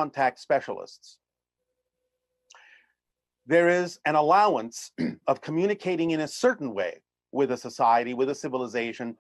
contact specialists. There is an allowance of communicating in a certain way with a society, with a civilization,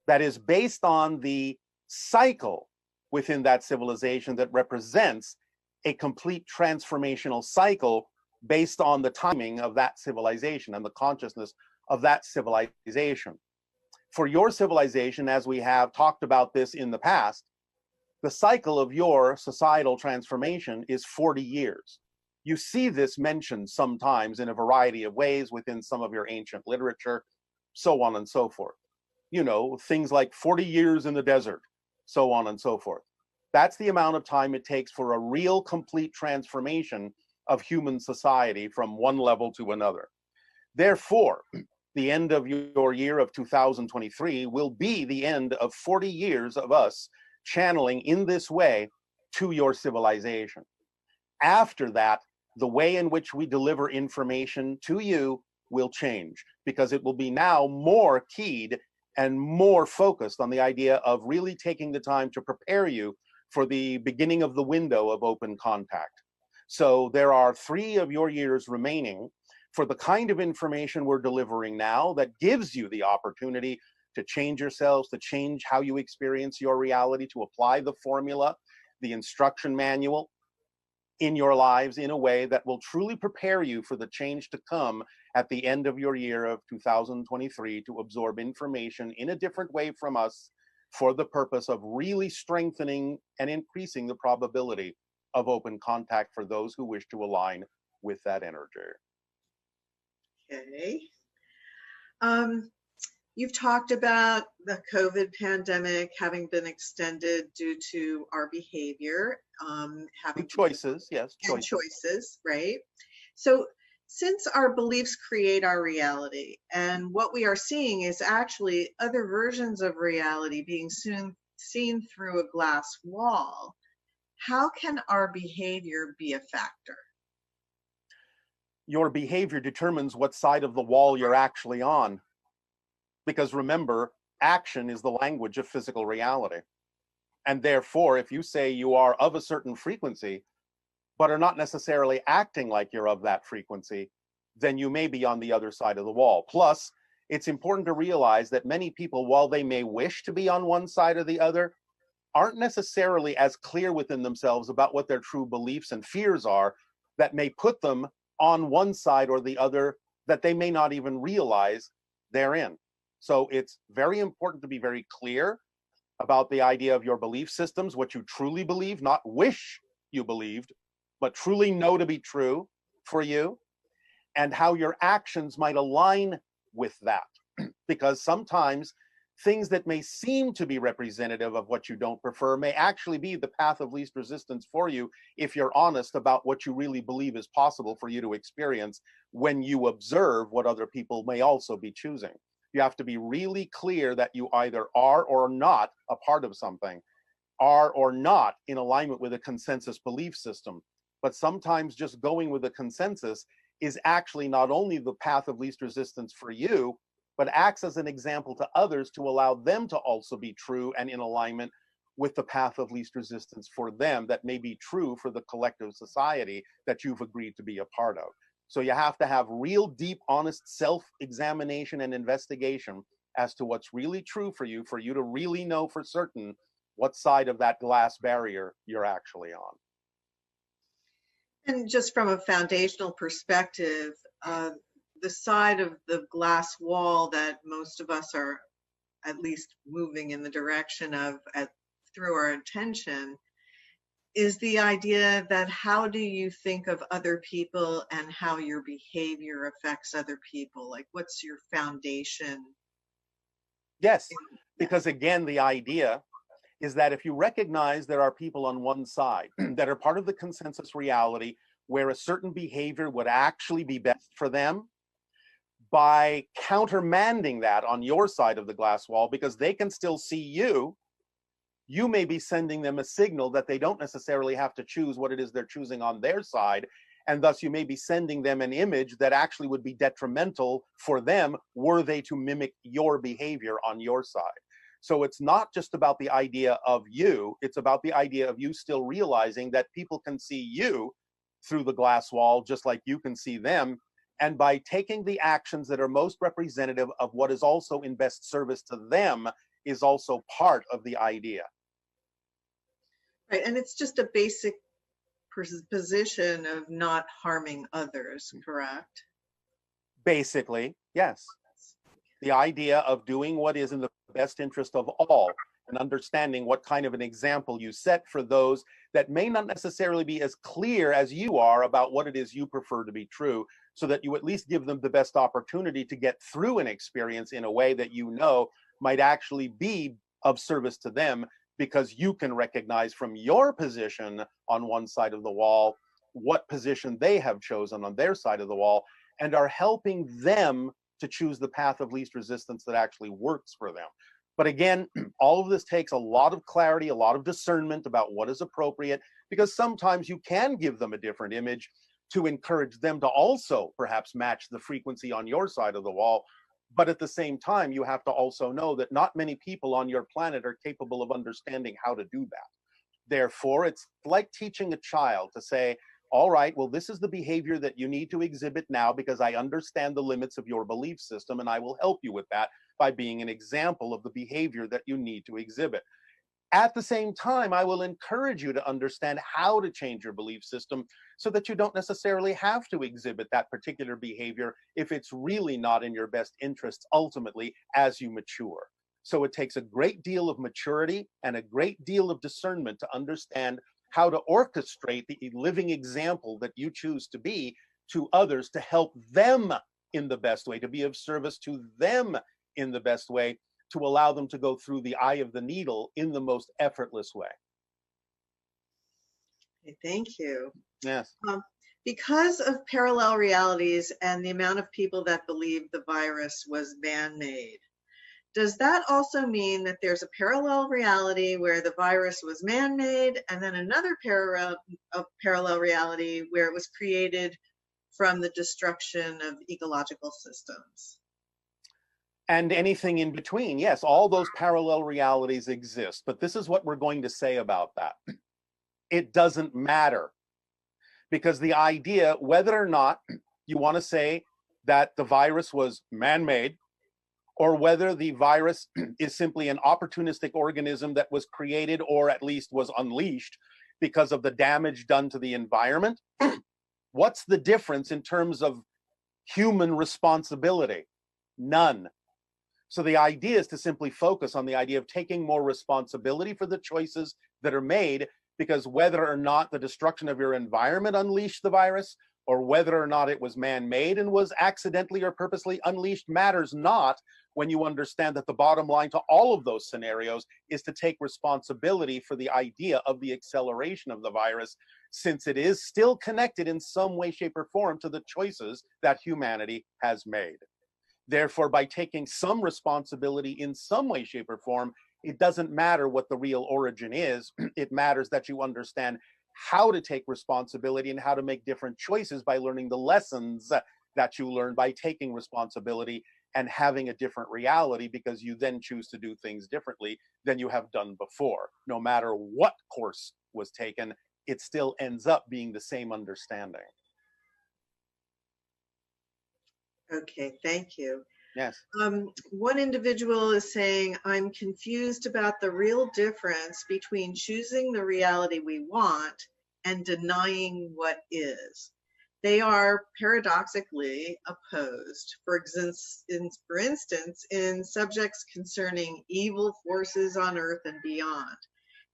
that is based on the cycle within that civilization that represents a complete transformational cycle based on the timing of that civilization and the consciousness of that civilization. For your civilization, as we have talked about this in the past, the cycle of your societal transformation is 40 years. You see this mentioned sometimes in a variety of ways within some of your ancient literature, so on and so forth. You know, things like 40 years in the desert, so on and so forth. That's the amount of time it takes for a real complete transformation of human society from one level to another. Therefore, the end of your year of 2023 will be the end of 40 years of us channeling in this way to your civilization. After that, the way in which we deliver information to you will change, because it will be now more keyed and more focused on the idea of really taking the time to prepare you for the beginning of the window of open contact. So there are 3 of your years remaining for the kind of information we're delivering now that gives you the opportunity to change yourselves, to change how you experience your reality, to apply the formula, the instruction manual in your lives in a way that will truly prepare you for the change to come at the end of your year of 2023, to absorb information in a different way from us for the purpose of really strengthening and increasing the probability of open contact for those who wish to align with that energy. Okay. You've talked about the COVID pandemic having been extended due to our behavior, having choices, yes, choices, right? So since our beliefs create our reality, and what we are seeing is actually other versions of reality being seen through a glass wall, how can our behavior be a factor? Your behavior determines what side of the wall you're actually on. Because remember, action is the language of physical reality. And therefore, if you say you are of a certain frequency, but are not necessarily acting like you're of that frequency, then you may be on the other side of the wall. Plus, it's important to realize that many people, while they may wish to be on one side or the other, aren't necessarily as clear within themselves about what their true beliefs and fears are that may put them on one side or the other that they may not even realize they're in. So it's very important to be very clear about the idea of your belief systems, what you truly believe, not wish you believed, but truly know to be true for you, and how your actions might align with that. Because sometimes things that may seem to be representative of what you don't prefer may actually be the path of least resistance for you if you're honest about what you really believe is possible for you to experience when you observe what other people may also be choosing. You have to be really clear that you either are or are not a part of something, are or not in alignment with a consensus belief system. But sometimes just going with a consensus is actually not only the path of least resistance for you, but acts as an example to others to allow them to also be true and in alignment with the path of least resistance for them that may be true for the collective society that you've agreed to be a part of. So you have to have real deep, honest self-examination and investigation as to what's really true for you to really know for certain what side of that glass barrier you're actually on. And just from a foundational perspective, the side of the glass wall that most of us are at least moving in the direction of through our attention is the idea that how do you think of other people and how your behavior affects other people? Like, what's your foundation? Yes, because again, the idea is that if you recognize there are people on one side that are part of the consensus reality where a certain behavior would actually be best for them, by countermanding that on your side of the glass wall, because they can still see you, you may be sending them a signal that they don't necessarily have to choose what it is they're choosing on their side. And thus you may be sending them an image that actually would be detrimental for them were they to mimic your behavior on your side. So it's not just about the idea of you, it's about the idea of you still realizing that people can see you through the glass wall just like you can see them. And by taking the actions that are most representative of what is also in best service to them is also part of the idea. Right, and it's just a basic position of not harming others, correct? Basically, yes. The idea of doing what is in the best interest of all and understanding what kind of an example you set for those that may not necessarily be as clear as you are about what it is you prefer to be true, so that you at least give them the best opportunity to get through an experience in a way that you know might actually be of service to them, because you can recognize from your position on one side of the wall what position they have chosen on their side of the wall, and are helping them to choose the path of least resistance that actually works for them. But again, all of this takes a lot of clarity, a lot of discernment about what is appropriate, because sometimes you can give them a different image to encourage them to also perhaps match the frequency on your side of the wall. But at the same time, you have to also know that not many people on your planet are capable of understanding how to do that. Therefore, it's like teaching a child to say, all right, well, this is the behavior that you need to exhibit now because I understand the limits of your belief system, and I will help you with that by being an example of the behavior that you need to exhibit. At the same time, I will encourage you to understand how to change your belief system so that you don't necessarily have to exhibit that particular behavior if it's really not in your best interests ultimately as you mature. So it takes a great deal of maturity and a great deal of discernment to understand how to orchestrate the living example that you choose to be to others, to help them in the best way, to be of service to them in the best way, to allow them to go through the eye of the needle in the most effortless way. Okay, thank you. Yes. Because of parallel realities and the amount of people that believe the virus was man-made, does that also mean that there's a parallel reality where the virus was man-made, and then another parallel reality where it was created from the destruction of ecological systems? And anything in between. Yes, all those parallel realities exist. But this is what we're going to say about that. It doesn't matter. Because the idea, whether or not you want to say that the virus was man-made, or whether the virus is simply an opportunistic organism that was created or at least was unleashed because of the damage done to the environment, what's the difference in terms of human responsibility? None. So the idea is to simply focus on the idea of taking more responsibility for the choices that are made, because whether or not the destruction of your environment unleashed the virus, or whether or not it was man-made and was accidentally or purposely unleashed, matters not when you understand that the bottom line to all of those scenarios is to take responsibility for the idea of the acceleration of the virus, since it is still connected in some way, shape, or form to the choices that humanity has made. Therefore, by taking some responsibility in some way, shape, or form, it doesn't matter what the real origin is. It matters that you understand how to take responsibility and how to make different choices by learning the lessons that you learn by taking responsibility and having a different reality, because you then choose to do things differently than you have done before. No matter what course was taken, it still ends up being the same understanding. Okay, thank you. Yes. One individual is saying, I'm confused about the real difference between choosing the reality we want and denying what is. They are paradoxically opposed. For instance, in subjects concerning evil forces on Earth and beyond,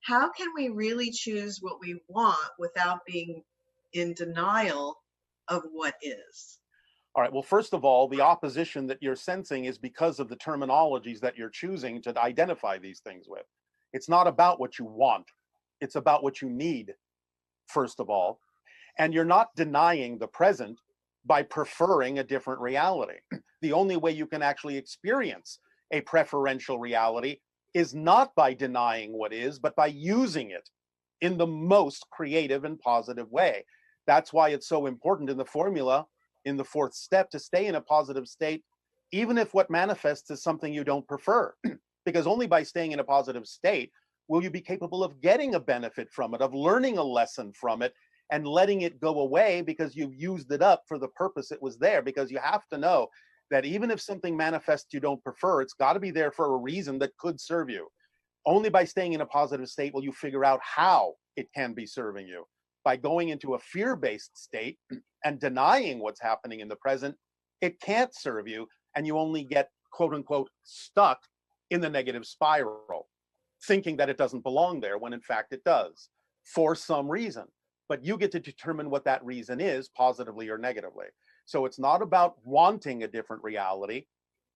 how can we really choose what we want without being in denial of what is? All right, well, first of all, the opposition that you're sensing is because of the terminologies that you're choosing to identify these things with. It's not about what you want, it's about what you need, first of all. And you're not denying the present by preferring a different reality. The only way you can actually experience a preferential reality is not by denying what is, but by using it in the most creative and positive way. That's why it's so important in the formula, in the fourth step, to stay in a positive state, even if what manifests is something you don't prefer. because only by staying in a positive state will you be capable of getting a benefit from it, of learning a lesson from it, and letting it go away because you've used it up for the purpose it was there. Because you have to know that even if something manifests you don't prefer, it's got to be there for a reason that could serve you. Only by staying in a positive state will you figure out how it can be serving you. By going into a fear-based state and denying what's happening in the present, it can't serve you, and you only get, quote unquote, stuck in the negative spiral, thinking that it doesn't belong there when in fact it does, for some reason. But you get to determine what that reason is, positively or negatively. So it's not about wanting a different reality,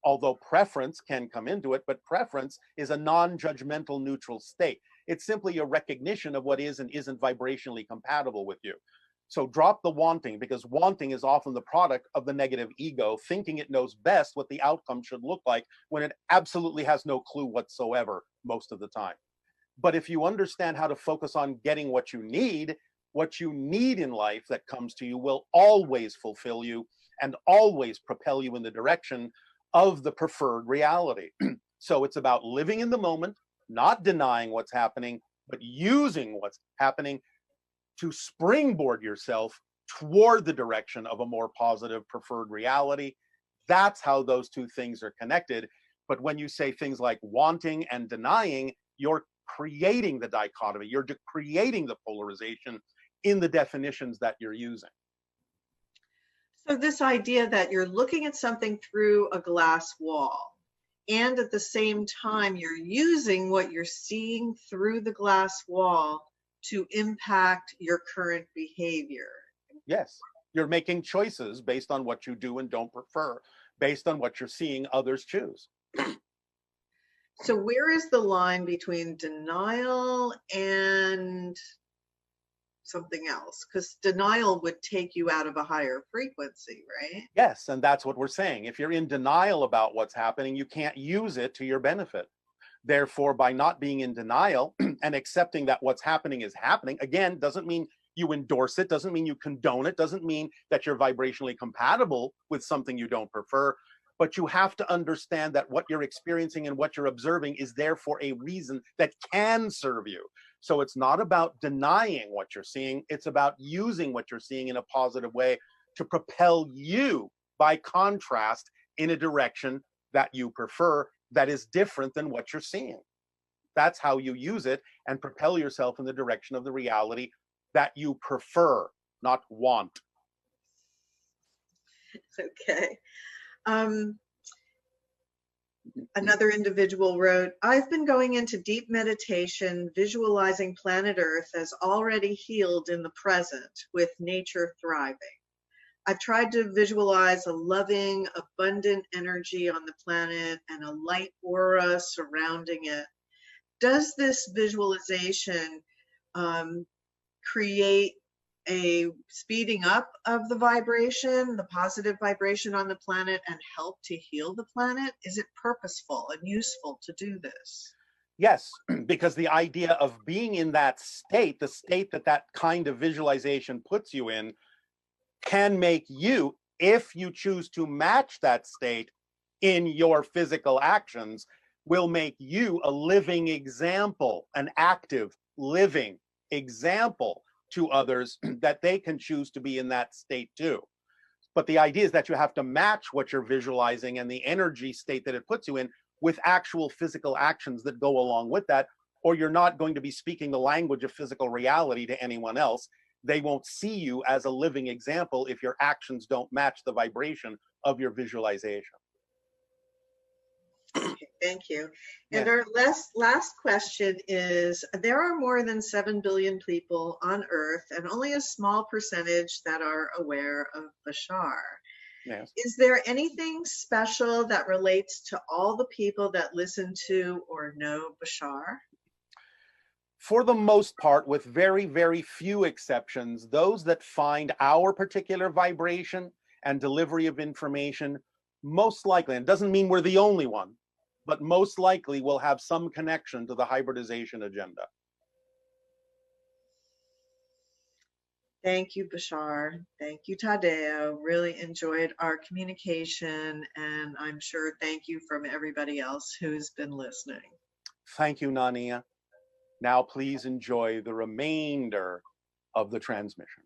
although preference can come into it, but preference is a non-judgmental neutral state. It's simply a recognition of what is and isn't vibrationally compatible with you. So drop the wanting, because wanting is often the product of the negative ego, thinking it knows best what the outcome should look like when it absolutely has no clue whatsoever most of the time. But if you understand how to focus on getting what you need in life that comes to you will always fulfill you and always propel you in the direction of the preferred reality. So it's about living in the moment, not denying what's happening, but using what's happening to springboard yourself toward the direction of a more positive preferred reality. That's how those two things are connected. But when you say things like wanting and denying, you're creating the dichotomy, you're creating the polarization in the definitions that you're using. So this idea that you're looking at something through a glass wall, and at the same time you're using what you're seeing through the glass wall to impact your current behavior. Yes, you're making choices based on what you do and don't prefer, based on what you're seeing others choose. So where is the line between denial and something else? Because denial would take you out of a higher frequency, right? Yes, and that's what we're saying. If you're in denial about what's happening, you can't use it to your benefit. Therefore, by not being in denial and accepting that what's happening is happening, again, doesn't mean you endorse it, doesn't mean you condone it, doesn't mean that you're vibrationally compatible with something you don't prefer, but you have to understand that what you're experiencing and what you're observing is there for a reason that can serve you. So it's not about denying what you're seeing, it's about using what you're seeing in a positive way to propel you, by contrast, in a direction that you prefer, that is different than what you're seeing. That's how you use it and propel yourself in the direction of the reality that you prefer, not want. Okay. Another individual wrote, I've been going into deep meditation, visualizing planet Earth as already healed in the present, with nature thriving. I've tried to visualize a loving, abundant energy on the planet and a light aura surrounding it. Does this visualization create a speeding up of the vibration, the positive vibration on the planet, and help to heal the planet? Is it purposeful and useful to do this? Yes, because the idea of being in that state, the state that that kind of visualization puts you in, can make you, if you choose to match that state in your physical actions, will make you a living example, an active, living example to others that they can choose to be in that state too. But the idea is that you have to match what you're visualizing and the energy state that it puts you in with actual physical actions that go along with that, or you're not going to be speaking the language of physical reality to anyone else. They won't see you as a living example if your actions don't match the vibration of your visualization. Okay, thank you. Yes. And our last question is, there are more than 7 billion people on Earth and only a small percentage that are aware of Bashar. Yes. Is there anything special that relates to all the people that listen to or know Bashar? For the most part, with very, very few exceptions, those that find our particular vibration and delivery of information, most likely, and it doesn't mean we're the only one, but most likely will have some connection to the hybridization agenda. Thank you, Bashar. Thank you, Tadeo. Really enjoyed our communication, and I'm sure thank you from everybody else who's been listening. Thank you, Nania. Now please enjoy the remainder of the transmission.